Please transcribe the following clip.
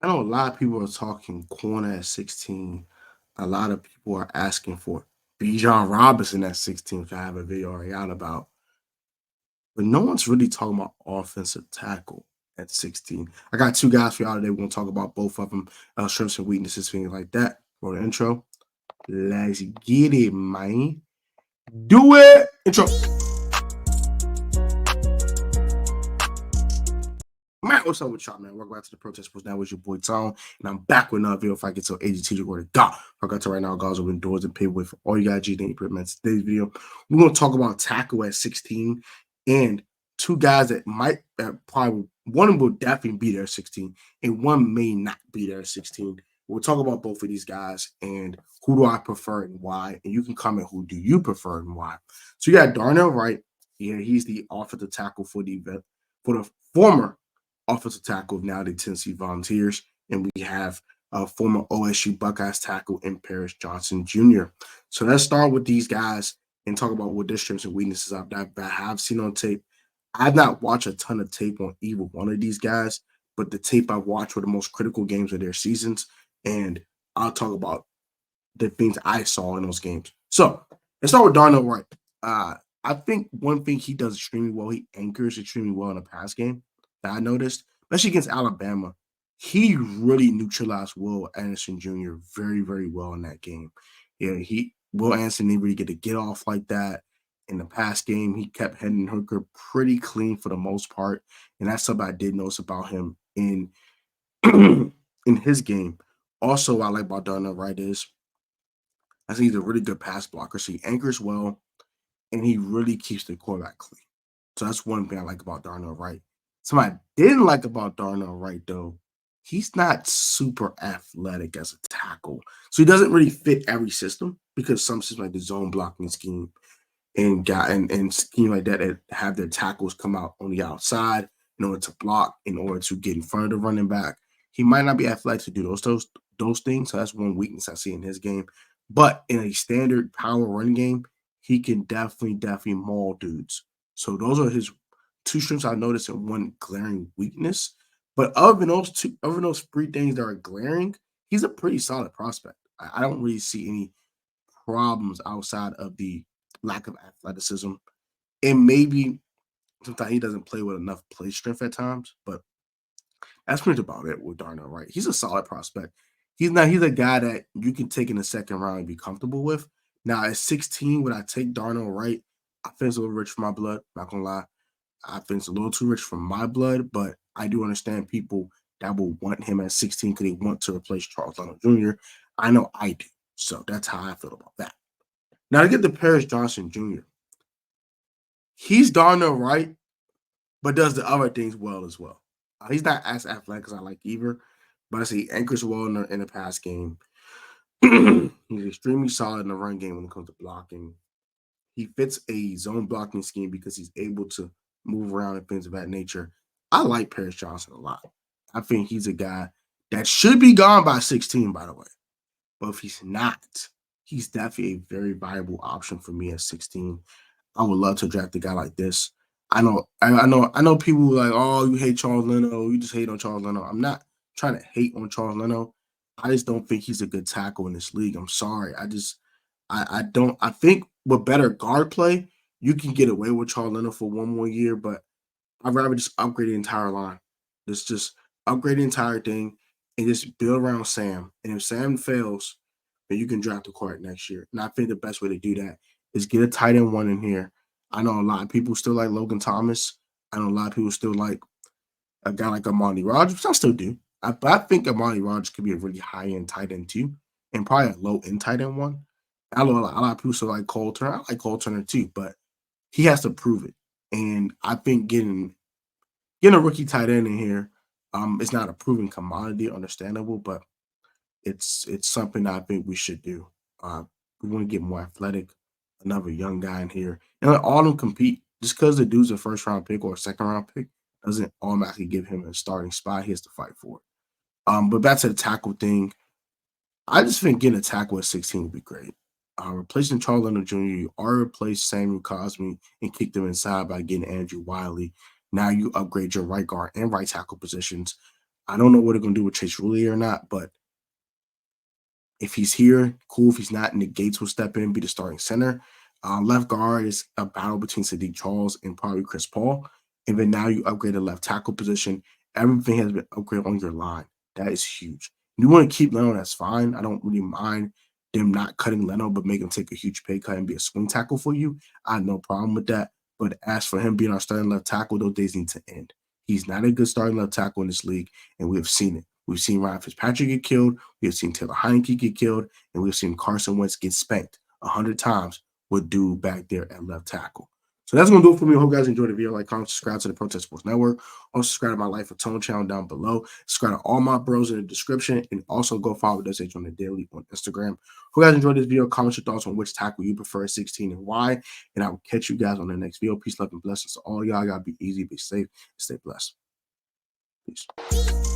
I know a lot of people are talking corner at 16. A lot of people are asking for Bijan Robinson at 16, which I have a video already out about. But no one's really talking about offensive tackle at 16. I got two guys for y'all today. We're going to talk about both of them, strengths and weaknesses, things like that. For the intro, let's get it, man. Do it! Intro. Man, what's up with y'all, man? Welcome back to the Protest Post. Now with your boy Tom, and I'm back with another video. If I get to AGT, word of God. I got to right now, guys, open doors and pay with for all you guys. Today's video. We're gonna talk about tackle at 16 and two guys that might probably one will definitely be there at 16, and one may not be there at 16. We'll talk about both of these guys and who do I prefer and why. And you can comment who do you prefer and why. So you got Darnell Wright. Yeah, he's the offensive tackle for the former offensive tackle of now the Tennessee Volunteers, and we have former OSU Buckeyes tackle in Paris Johnson Jr. So let's start with these guys and talk about what their strengths and weaknesses that I have seen on tape. I've not watched a ton of tape on either one of these guys, but the tape I've watched were the most critical games of their seasons, and I'll talk about the things I saw in those games. So let's start with Darnell Wright. I think one thing he does extremely well, he anchors extremely well in a pass game that I noticed, especially against Alabama. He really neutralized Will Anderson Jr. very, very well in that game. Yeah, Will Anderson didn't really get off like that in the pass game. He kept Hendon Hooker pretty clean for the most part, and that's something I did notice about him in in his game. Also, what I like about Darnell Wright is I think he's a really good pass blocker. So he anchors well, and he really keeps the quarterback clean. So that's one thing I like about Darnell Wright. Something I didn't like about Darnell Wright, though, he's not super athletic as a tackle. So he doesn't really fit every system because some systems like the zone blocking scheme and scheme like that have their tackles come out on the outside in order to block, in order to get in front of the running back. He might not be athletic to do those things. So that's one weakness I see in his game. But in a standard power run game, he can definitely maul dudes. So those are his two strengths I noticed and one glaring weakness. But other than those three things that are glaring, he's a pretty solid prospect. I don't really see any problems outside of the lack of athleticism. And maybe sometimes he doesn't play with enough play strength at times, but that's pretty about it with Darnell Wright. He's a solid prospect. He's a guy that you can take in the second round and be comfortable with. Now at 16, would I take Darnell Wright? I think it's a little rich for my blood, not gonna lie. I think it's a little too rich for my blood, but I do understand people that will want him at 16 because they want to replace Charles Leno Jr. I know I do. So that's how I feel about that. Now to get to Paris Johnson Jr. He's Darnell Wright, but does the other things well as well. He's not as athletic as I like either, but I say he anchors well in the pass game. He's extremely solid in the run game when it comes to blocking. He fits a zone blocking scheme because he's able to move around and things of that nature. I like Paris Johnson a lot. I think he's a guy that should be gone by 16, by the way. But if he's not, he's definitely a very viable option for me at 16. I would love to draft a guy like this. I know people like, oh, you hate Charles Leno, you just hate on Charles Leno. I'm not trying to hate on Charles Leno. I just don't think he's a good tackle in this league. I'm sorry. I don't I think with better guard play, you can get away with Charles Leno for one more year, but I'd rather just upgrade the entire line. Just upgrade the entire thing and just build around Sam. And if Sam fails, then you can draft the quarterback next year. And I think the best way to do that is get a tight end one in here. I know a lot of people still like Logan Thomas. I know a lot of people still like a guy like Amani Rogers, which I still do. But I think Amani Rogers could be a really high end tight end too, and probably a low end tight end one. I know a lot of people still like Cole Turner. I like Cole Turner too, but he has to prove it. And I think getting a rookie tight end in here, it's not a proven commodity, understandable, but it's something I think we should do. We want to get more athletic, another young guy in here, and let all of them compete. Just because the dude's a first round pick or a second round pick doesn't automatically give him a starting spot. He has to fight for it. But back to the tackle thing, I just think getting a tackle at 16 would be great. Replacing Charles Leno Jr., you already replaced Samuel Cosme and kicked them inside by getting Andrew Wiley. Now you upgrade your right guard and right tackle positions. I don't know what they're going to do with Chase Roullier or not, but if he's here, cool. If he's not, Nick Gates will step in and be the starting center. Left guard is a battle between Sadiq Charles and probably Chris Paul. And then now you upgrade the left tackle position. Everything has been upgraded on your line. That is huge. You want to keep Leno, that's fine. I don't really mind them not cutting Leno, but make him take a huge pay cut and be a swing tackle for you. I have no problem with that. But as for him being our starting left tackle, those days need to end. He's not a good starting left tackle in this league, and we have seen it. We've seen Ryan Fitzpatrick get killed. We have seen Taylor Heineke get killed. And we've seen Carson Wentz get spanked 100 times with dude back there at left tackle. So that's going to do it for me. I hope you guys enjoyed the video. Like, comment, subscribe to the Protest Sports Network. Also, subscribe to my Life of Tone channel down below. Subscribe to all my bros in the description. And also go follow WhoDat on the daily on Instagram. Hope you guys enjoyed this video. Comment your thoughts on which tackle you prefer, 16 and why. And I will catch you guys on the next video. Peace, love, and blessings to all y'all. Y'all be easy, be safe, stay blessed. Peace.